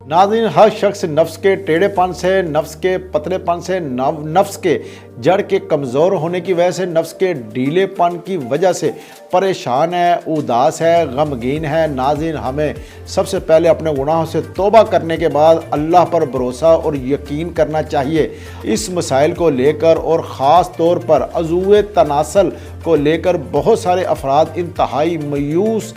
नाज़रीन, हर शख्स नफ्स के टेढ़ेपन से, नफ्स के पतलेपन से, नफ्स के जड़ के कमज़ोर होने की वजह से, नफ्स के ढीलेपन की वजह से परेशान है, उदास है, गमगीन है। नाज़रीन, हमें सबसे पहले अपने गुनाहों से तौबा करने के बाद अल्लाह पर भरोसा और यकीन करना चाहिए। इस मसाइल को लेकर और ख़ास तौर पर अज़ूए तनासल को लेकर बहुत सारे अफराद इंतहाई मायूस,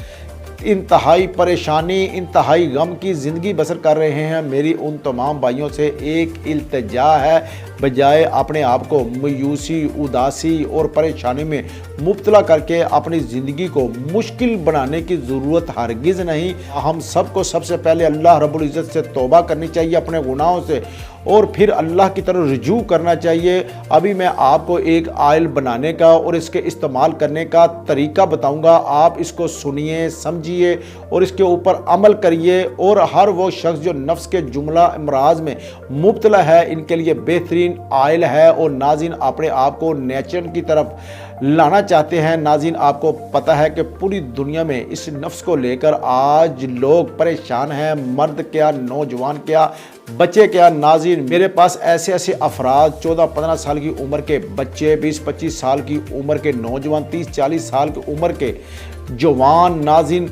इंतहाई परेशानी, इंतहाई गम की ज़िंदगी बसर कर रहे हैं। मेरी उन तमाम भाइयों से एक इल्तिजा है, बजाय अपने आप को मायूसी, उदासी और परेशानी में मुब्तला करके अपनी ज़िंदगी को मुश्किल बनाने की ज़रूरत हरगिज़ नहीं। हम सबको सबसे पहले अल्लाह रब्बुल इज़्ज़त से तौबा करनी चाहिए अपने गुनाहों से, और फिर अल्लाह की तरफ रुजू करना चाहिए। अभी मैं आपको एक आयल बनाने का और इसके इस्तेमाल करने का तरीका बताऊंगा। आप इसको सुनिए, समझिए और इसके ऊपर अमल करिए। और हर वो शख्स जो नफ्स के जुमला अमराज में मुब्तला है, इनके लिए बेहतरीन आयल है। और नाज़रीन, अपने आप को नेचर की तरफ लाना चाहते हैं। नाज़रीन, आपको पता है कि पूरी दुनिया में इस नफ्स को लेकर आज लोग परेशान हैं, मर्द क्या, नौजवान क्या, बच्चे क्या। नाज़रीन, मेरे पास ऐसे ऐसे अफराद 14-15 साल की उम्र के बच्चे, 20-25 साल की उम्र के नौजवान, 30-40 साल की उम्र के जवान नाज़रीन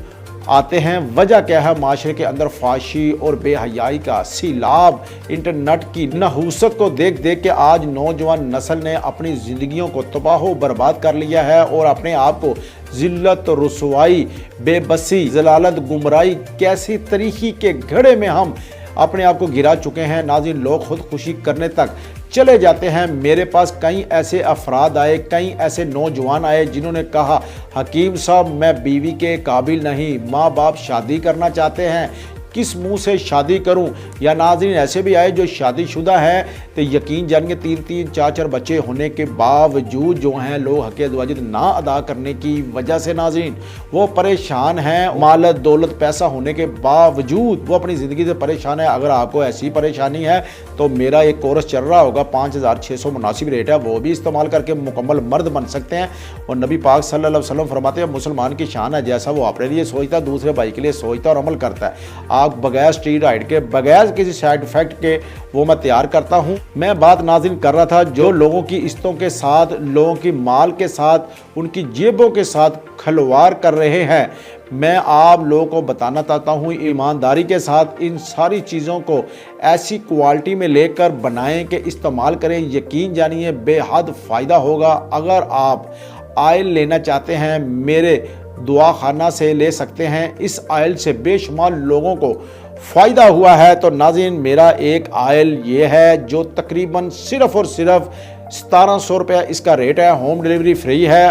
आते हैं। वजह क्या है? माशरे के अंदर फाशी और बेहयाई का सीलाब, इंटरनेट की नहूसत को देख देख के आज नौजवान नस्ल ने अपनी ज़िंदगियों को तबाह बर्बाद कर लिया है और अपने आप को जिल्लत, रुसवाई, बेबसी, जलालत, गुमराही, कैसी तरीक़ी के घड़े में हम अपने आप को गिरा चुके हैं। नाज़रीन, लोग खुदकुशी करने तक चले जाते हैं। मेरे पास कई ऐसे अफराद आए, कई ऐसे नौजवान आए जिन्होंने कहा, हकीम साहब, मैं बीवी के काबिल नहीं, माँ बाप शादी करना चाहते हैं, किस मुंह से शादी करूं। या नाज़रीन, ऐसे भी आए जो शादीशुदा है, तो यकीन जानिए 3-3, 4-4 बच्चे होने के बावजूद जो हैं लोग हक़ ज़वाजिद ना अदा करने की वजह से नाज़रीन वो परेशान हैं। मालत दौलत पैसा होने के बावजूद वो अपनी ज़िंदगी से परेशान है। अगर आपको ऐसी परेशानी है तो मेरा एक कोर्स चल रहा होगा, 5600 मुनासिब रेट है, वो भी इस्तेमाल करके मुकम्मल मर्द बन सकते हैं। और नबी पाक सल्लल्लाहु अलैहि वसल्लम फरमाते हैं, मुसलमान की शान है जैसा वो अपने लिए सोचता है, दूसरे भाई के लिए सोचता और अमल करता है। आप बगैर स्टीरॉइड के, बगैर किसी साइड इफेक्ट के वो मैं तैयार करता हूं। मैं बात नाज़रीन कर रहा था जो लोगों की इज्जतों के साथ, लोगों की माल के साथ, उनकी जेबों के साथ खिलवाड़ कर रहे हैं। मैं आप लोगों को बताना चाहता हूँ, ईमानदारी के साथ इन सारी चीज़ों को ऐसी क्वालिटी में लेकर बनाएं कि इस्तेमाल करें। यकीन जानिए बेहद फ़ायदा होगा। अगर आप आयल लेना चाहते हैं, मेरे दुआ खाना से ले सकते हैं। इस आयल से बेशुमार लोगों को फ़ायदा हुआ है। तो नाज़रीन, मेरा एक आयल ये है जो तकरीबन सिर्फ़ और सिर्फ 1700 रुपया इसका रेट है। होम डिलीवरी फ्री है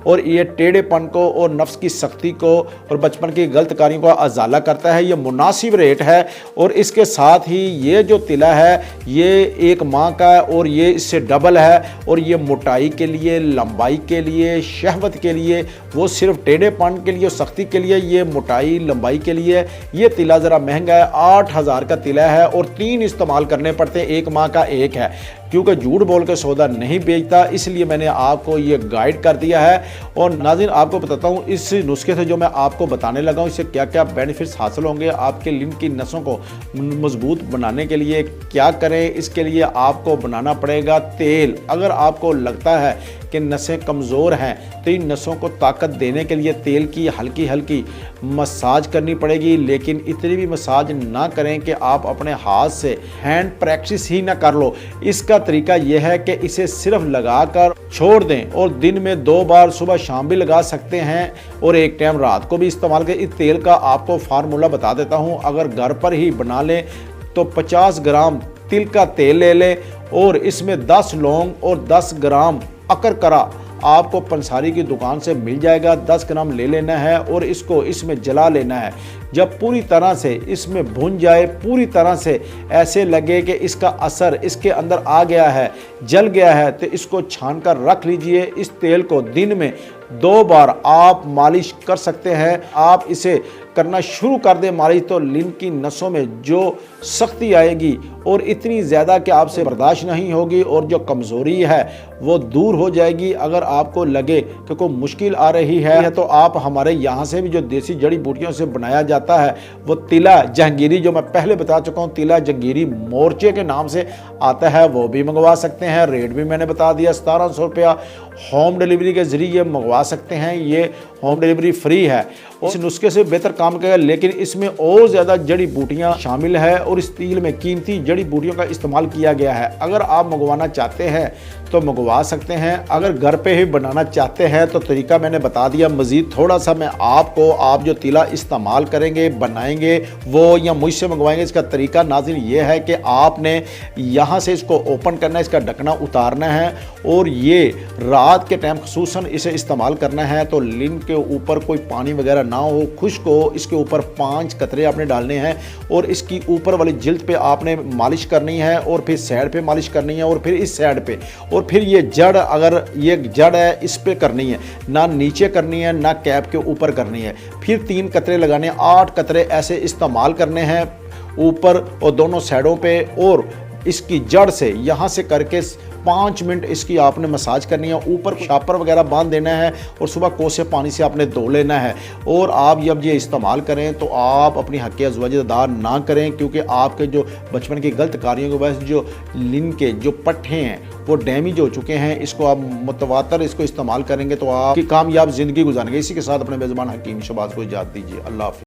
और ये टेढ़ेपन को और नफ्स की सख्ती को और बचपन की गलत कारियों को अजाला करता है। ये मुनासिब रेट है। और इसके साथ ही ये जो तिला है ये 1 माह का है और ये इससे डबल है। और ये मोटाई के लिए, लंबाई के लिए, शहवत के लिए, वो सिर्फ टेढ़ेपन के लिए, सख्ती के लिए, ये मोटाई लंबाई के लिए। ये तिला ज़रा महंगा है, 8000 का तिला है और 3 इस्तेमाल करने पड़ते हैं, 1 माह का एक है। क्योंकि झूठ बोल के सौदा नहीं बेचता, इसलिए मैंने आपको ये गाइड कर दिया है। और नाज़रीन, आपको बताता हूँ इस नुस्खे से जो मैं आपको बताने लगा हूँ, इससे क्या क्या बेनिफिट्स हासिल होंगे। आपके लिंग की नसों को मजबूत बनाने के लिए क्या करें, इसके लिए आपको बनाना पड़ेगा तेल। अगर आपको लगता है कि नसें कमज़ोर हैं तो इन नसों को ताकत देने के लिए तेल की हल्की हल्की मसाज करनी पड़ेगी। लेकिन इतनी भी मसाज ना करें कि आप अपने हाथ से हैंड प्रैक्टिस ही ना कर लो। इसका तरीका यह है कि इसे सिर्फ लगाकर छोड़ दें और दिन में 2 बार सुबह शाम भी लगा सकते हैं और एक टाइम रात को भी इस्तेमाल करें। इस तेल का आपको फार्मूला बता देता हूँ। अगर घर पर ही बना लें तो 50 ग्राम तिल का तेल ले लें और इसमें 10 लौंग और 10 ग्राम अकरकरा आपको पंसारी की दुकान से मिल जाएगा। 10 ग्राम ले लेना है और इसको इसमें जला लेना है। जब पूरी तरह से इसमें भुन जाए, पूरी तरह से ऐसे लगे कि इसका असर इसके अंदर आ गया है, जल गया है, तो इसको छान कर रख लीजिए। इस तेल को दिन में 2 बार आप मालिश कर सकते हैं। आप इसे करना शुरू कर दें मालिश, तो लिंग की नसों में जो सख्ती आएगी और इतनी ज़्यादा कि आपसे बर्दाश्त नहीं होगी और जो कमज़ोरी है वो दूर हो जाएगी। अगर आपको लगे कि कोई मुश्किल आ रही है तो आप हमारे यहाँ से भी जो देसी जड़ी बूटियों से बनाया जाता जाता है वो तिला जहांगीरी, जो मैं पहले बता चुका हूँ तिला जहांगीरी मोर्चे के नाम से आता है, वो भी मंगवा सकते हैं। रेट भी मैंने बता दिया, 1700 रुपया होम डिलीवरी के ज़रिए मंगवा सकते हैं। ये होम डिलीवरी फ्री है। इस नुस्खे से बेहतर काम करेगा, लेकिन इसमें और ज़्यादा जड़ी बूटियाँ शामिल है और इस तेल में कीमती जड़ी बूटियों का इस्तेमाल किया गया है। अगर आप मंगवाना चाहते हैं तो मंगवा सकते हैं, अगर घर पे ही बनाना चाहते हैं तो तरीका मैंने बता दिया। मज़ीद थोड़ा सा मैं आपको, आप जो तिला इस्तेमाल करेंगे बनाएंगे वो या मुझसे मंगवाएंगे, इसका तरीका नाज़रीन ये है कि आपने यहाँ से इसको ओपन करना है, इसका ढकना उतारना है और ये रात के टाइम खुसूसन इसे इस्तेमाल करना है। तो लिन के ऊपर कोई पानी वगैरह ना हो, खुश्क हो, इसके ऊपर 5 कतरे आपने डालने हैं और इसकी ऊपर वाली जिल्द पे आपने मालिश करनी है और फिर साइड पे मालिश करनी है और फिर इस साइड पे, और फिर ये जड़, अगर ये जड़ है इस पे करनी है, ना नीचे करनी है ना कैप के ऊपर करनी है। फिर 3 कतरे लगाने, 8 कतरे ऐसे इस्तेमाल करने हैं ऊपर और दोनों साइडों पे, और इसकी जड़ से यहाँ से करके 5 मिनट इसकी आपने मसाज करनी है। ऊपर शापर वगैरह बांध देना है और सुबह कोसे पानी से आपने धो लेना है। और आप जब ये इस्तेमाल करें तो आप अपनी हक़ अज़वाज अदा ना करें, क्योंकि आपके जो बचपन की गलत कार्यों की वजह से जो लिन के जो पट्टे हैं वो डैमेज हो चुके हैं, इसको आप मुतवातर इसको इस्तेमाल करेंगे तो आपकी कामयाब ज़िंदगी गुजारेंगे। इसी के साथ अपने मेज़बान हकीम शहबाज को इजाज़त दीजिए। अल्लाह हाफ़िज़।